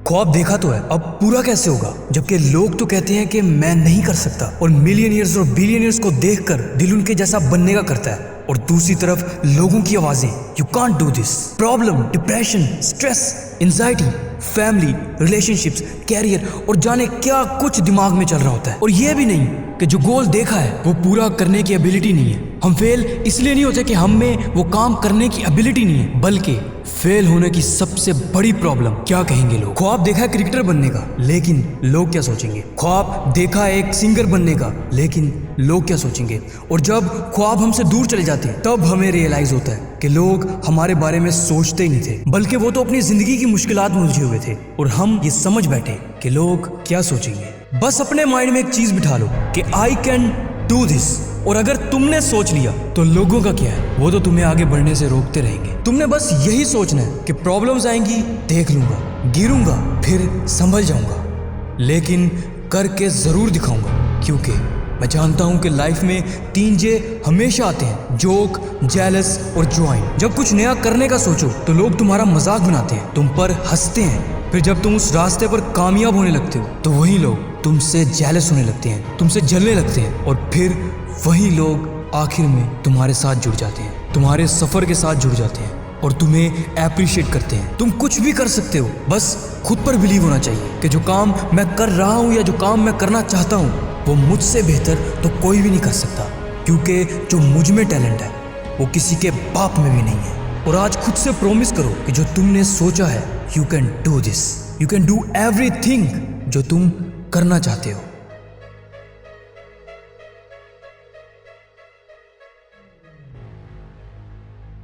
ख्वाब देखा तो है, अब पूरा कैसे होगा? जबकि लोग तो कहते हैं कि मैं नहीं कर सकता, और मिलियनियर्स और बिलियनियर्स को देखकर दिल उनके जैसा बनने का करता है। और दूसरी तरफ लोगों की आवाजें, you can't do this, problem, depression, stress, anxiety, family, relationships, career और जाने क्या कुछ दिमाग में चल रहा होता है। और ये भी नहीं कि जो गोल देखा है वो पूरा करने की एबिलिटी नहीं है। हम फेल इसलिए नहीं होते कि हम में वो काम करने की एबिलिटी नहीं है, बल्कि फेल होने की सबसे बड़ी प्रॉब्लम क्या कहेंगे लोग। ख्वाब देखा है क्रिकेटर बनने का, लेकिन लोग क्या सोचेंगे? ख्वाब देखा है एक सिंगर बनने का, लेकिन लोग क्या सोचेंगे? और जब ख्वाब हमसे दूर चले जाते हैं तब हमें रियलाइज होता है कि लोग हमारे बारे में सोचते ही नहीं थे, बल्कि वो तो अपनी जिंदगी की मुश्किलात में उलझे हुए थे। और हम ये समझ बैठे कि लोग क्या सोचेंगे। बस अपने माइंड में एक चीज बिठा लो कि आई कैन डू दिस, और अगर तुमने सोच लिया तो लोगों का क्या है, वो तो तुम्हें आगे बढ़ने से रोकते रहेंगे। तुमने बस यही सोचना है कि प्रॉब्लम्स आएंगी, देख लूंगा, गिरूंगा, फिर संभल जाऊंगा, लेकिन करके जरूर दिखाऊंगा। क्योंकि मैं जानता हूं कि लाइफ में 3 जे हमेशा आते हैं, जोक, जेलस और ज्वाइन। जब कुछ नया करने का सोचो तो लोग तुम्हारा मजाक बनाते हैं, तुम पर हंसते हैं। फिर जब तुम उस रास्ते पर कामयाब होने लगते हो तो वही लोग तुमसे जेलस होने लगते हैं, तुमसे जलने लगते हैं, और फिर वही लोग आखिर में तुम्हारे साथ जुड़ जाते हैं, तुम्हारे सफर के साथ जुड़ जाते हैं और तुम्हें अप्रिशिएट करते हैं। तुम कुछ भी कर सकते हो, बस खुद पर बिलीव होना चाहिए कि जो काम मैं कर रहा हूँ या जो काम मैं करना चाहता हूँ वो मुझसे बेहतर तो कोई भी नहीं कर सकता, क्योंकि जो मुझ में टैलेंट है वो किसी के बाप में भी नहीं है। और आज खुद से प्रॉमिस करो कि जो तुमने सोचा है, you can do this, you can do everything जो तुम करना चाहते हो।